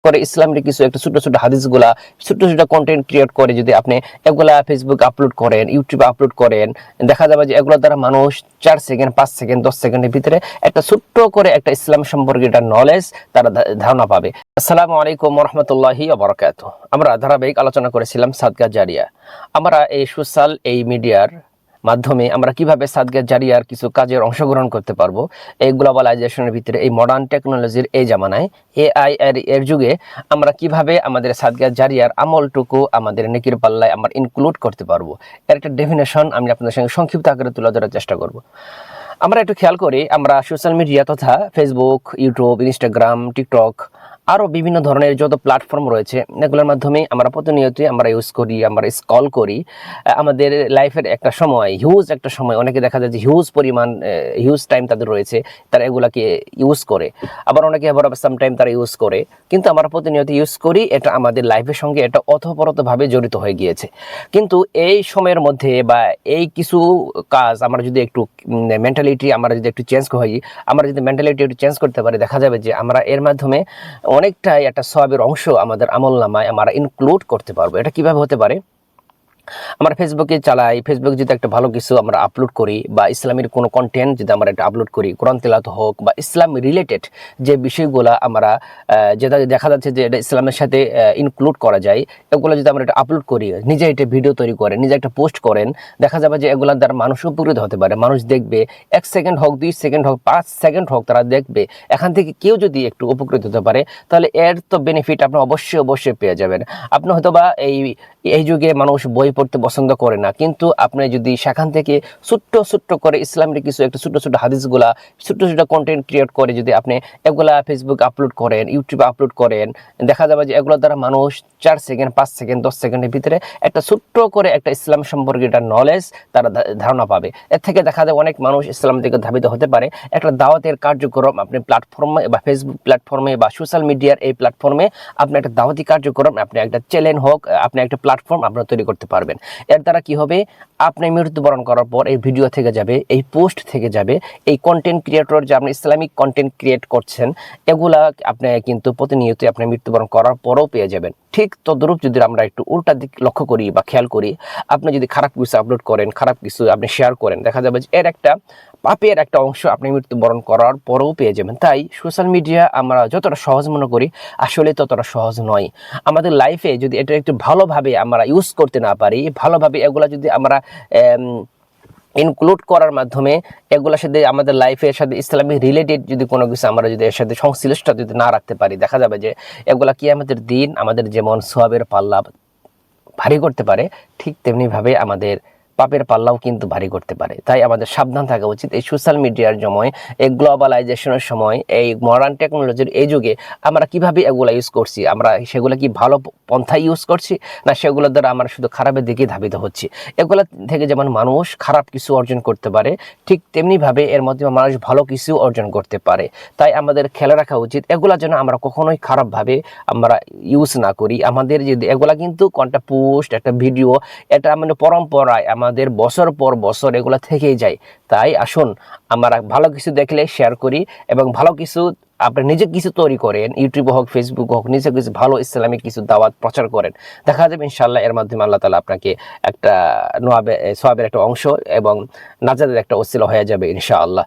করে ইসলামের কিছু একটা ছোট ছোট হাদিসগুলা ছোট ছোট কন্টেন্ট ক্রিয়েট করে যদি আপনি এগুলা ফেসবুক আপলোড করেন, ইউটিউবে আপলোড করেন, দেখা যাবে যে এগুলোর দ্বারা মানুষ 4 সেকেন্ড 5 সেকেন্ড 10 সেকেন্ডের ভিতরে একটা ছোট্ট করে একটা ইসলাম সম্পর্কে একটা নলেজ তারা ধারণা পাবে। আসসালামু আলাইকুম রহমতুল্লাহি ওয়া আমরা ধারাবাহিক আলোচনা করেছিলাম সাদকা জারিয়া। আমরা এই সোশ্যাল এই মিডিয়ার মাধ্যমে আমরা কিভাবে সাদকা জারিয়ার কিছু কাজের অংশগ্রহণ করতে পারবো, এই গ্লোবালাইজেশনের ভিতরে, এই মডার্ন টেকনোলজির এই জামানায়, এআই এর যুগে আমরা কিভাবে আমাদের সাদকা জারিয়ার আমলটুকু আমাদের নেকির পাল্লায় আমরা ইনক্লুড করতে পারবো, এর একটা ডেফিনেশন আমি আপনাদের সঙ্গে সংক্ষিপ্ত আকারে তুলে ধরার চেষ্টা করব। আমরা একটু খেয়াল করি, আমরা সোশ্যাল মিডিয়া তথা ফেসবুক, ইউটিউব, ইনস্টাগ্রাম, টিকটক আরও বিভিন্ন ধরনের যত প্ল্যাটফর্ম রয়েছে এগুলোর মাধ্যমে আমরা প্রতিনিয়তই আমরা ইউজ করি, আমরা স্ক্রল করি। আমাদের লাইফের একটা সময়, হিউজ একটা সময়, অনেকে দেখা যায় যে হিউজ পরিমাণ হিউজ টাইম তাদের রয়েছে, তারা এগুলাকে ইউজ করে। আবার অনেকে আবার সাম টাইম তারা ইউজ করে, কিন্তু আমরা প্রতিনিয়ত ইউজ করি, এটা আমাদের লাইফের সঙ্গে এটা ওতপ্রোতভাবে জড়িত হয়ে গিয়েছে। কিন্তু এই সময়ের মধ্যে বা এই কিছু কাজ আমরা যদি একটু মেন্টালিটি আমরা যদি একটু চেঞ্জ করি, আমরা যদি মেন্টালিটি একটু চেঞ্জ করতে পারি, দেখা যাবে যে আমরা এর মাধ্যমে অনেকটাই একটা সওয়াবের অংশ আমাদের আমলনামায় আমরা ইনক্লুড করতে পারবো। এটা কিভাবে হতে পারে? আমরা ফেসবুকে চালাই, ফেসবুক যদি একটা ভালো কিছু আমরা আপলোড করি বা ইসলামের কোনো কন্টেন্ট যদি আমরা একটা আপলোড করি, কোরআন তেলাওয়াত হোক বা ইসলাম রিলেটেড যে বিষয়গুলো আমরা যেটা দেখা যাচ্ছে যে এটা ইসলামের সাথে ইনক্লুড করা যায়, এগুলো যদি আমরা এটা আপলোড করি, নিজে এটা ভিডিও তৈরি করেন, নিজে একটা পোস্ট করেন, দেখা যাবে যে এগুলোর দ্বারা মানুষ উপকৃত হতে পারে। মানুষ দেখবে, 1 সেকেন্ড হোক, 2 সেকেন্ড হোক, 5 সেকেন্ড হোক, তারা দেখবে। এখান থেকে কেউ যদি একটু উপকৃত হতে পারে, তাহলে এর তো বেনিফিট আপনি অবশ্যই পেয়ে যাবেন। আপনি হয়তো বা এই যুগে মানুষ বই পড়তে পছন্দ করে না, কিন্তু আপনি যদি সেখান থেকে ছোট্ট করে ইসলামের কিছু একটা ছোট ছোট হাদিসগুলা ছোট ছোট কন্টেন্ট ক্রিয়েট করে যদি আপনি এগুলা ফেসবুক আপলোড করেন, ইউটিউবে আপলোড করেন, দেখা যাবে যে এগুলোর দ্বারা মানুষ 4 সেকেন্ড 5 সেকেন্ড 10 সেকেন্ডের ভিতরে একটা ছোট্ট করে একটা ইসলাম সম্পর্কে একটা নলেজ তারা ধারণা পাবে। এর থেকে দেখা যায় অনেক মানুষ ইসলাম থেকে ধাবিত হতে পারে। একটা দাওয়াতের কার্যক্রম আপনি প্ল্যাটফর্মে বা ফেসবুক প্ল্যাটফর্মে বা সোশ্যাল মিডিয়ার এই প্ল্যাটফর্মে আপনি একটা দাওয়াতি কার্যক্রম, আপনি একটা চ্যানেল হোক, আপনি একটা প্ল্যাটফর্ম আপনারা তৈরি করতে পারবেন। এর দ্বারা কি হবে, আপনি মৃত্যুবরণ করার পর এই ভিডিও থেকে যাবে, এই পোস্ট থেকে যাবে, এই কন্টেন্ট ক্রিয়েটর যে আপনি ইসলামিক কন্টেন্ট ক্রিয়েট করছেন, এগুলা আপনি কিন্তু প্রতিনিয়তই আপনি মৃত্যুবরণ করার পরও পেয়ে যাবেন। ঠিক তদ্রূপ যদি আমরা একটু উল্টা দিক লক্ষ্য করি বা খেয়াল করি, আপনি যদি খারাপ কিছু আপলোড করেন, খারাপ কিছু আপনি শেয়ার করেন, দেখা যাবে যে এর একটা পাপের একটা অংশ আপনি মৃত্যুবরণ করার পরেও পেয়ে যাবেন। তাই সোশ্যাল মিডিয়া আমরা যতটা সহজ মনে করি, আসলে ততটা সহজ নয়। আমাদের লাইফে যদি এটা একটু ভালোভাবে আমরা ইউজ করতে না পারি, ভালোভাবে এগুলা যদি আমরা ইনক্লুড করার মাধ্যমে এগুলোর সাথে আমাদের লাইফের সাথে ইসলামিক রিলেটেড যদি কোনো কিছু আমরা যদি এর সাথে সংশ্লিষ্ট যদি না রাখতে পারি, দেখা যাবে যে এগুলা কি আমাদের দিন আমাদের যেমন সওয়াবের পাল্লা ভারী করতে পারে, ঠিক তেমনিভাবে আমাদের পাপের পাল্লাও কিন্তু ভারী করতে পারে। তাই আমাদের সাবধান থাকা উচিত। এই সোশ্যাল মিডিয়ার সময়, এই গ্লোবালাইজেশনের সময়, এই মডার্ন টেকনোলজির এই যুগে আমরা কিভাবে এগুলো ইউজ করছি, আমরা সেগুলো কি ভালো পন্থায় ইউজ করছি, না সেগুলোর দ্বারা আমরা শুধু খারাপের দিকে ধাবিত হচ্ছি। এগুলো থেকে যেমন মানুষ খারাপ কিছু অর্জন করতে পারে, ঠিক তেমনিভাবে এর মাধ্যমে মানুষ ভালো কিছু অর্জন করতে পারে। তাই আমাদের খেয়াল রাখা উচিত এগুলোর জন্য আমরা কখনোই খারাপভাবে আমরা ইউজ না করি। আমাদের যদি এগুলা কিন্তু কোনটা পোস্ট, একটা ভিডিও, এটা মানে পরম্পরায় আমাদের বছর পর বছর এগুলো থেকেই যায়। তাই আসুন আমরা ভালো কিছু দেখলে শেয়ার করি এবং ভালো কিছু আপনি নিজে কিছু তৈরি করেন, ইউটিউব হোক, ফেসবুক হোক, নিজে কিছু ভালো ইসলামিক কিছু দাওয়াত প্রচার করেন। দেখা যাবে ইনশাআল্লাহ এর মাধ্যমে আল্লাহ তাআলা আপনাকে একটা সওয়াবের একটা অংশ এবং নাজাতের একটা ওসিলা হয়ে যাবে ইনশাআল্লাহ।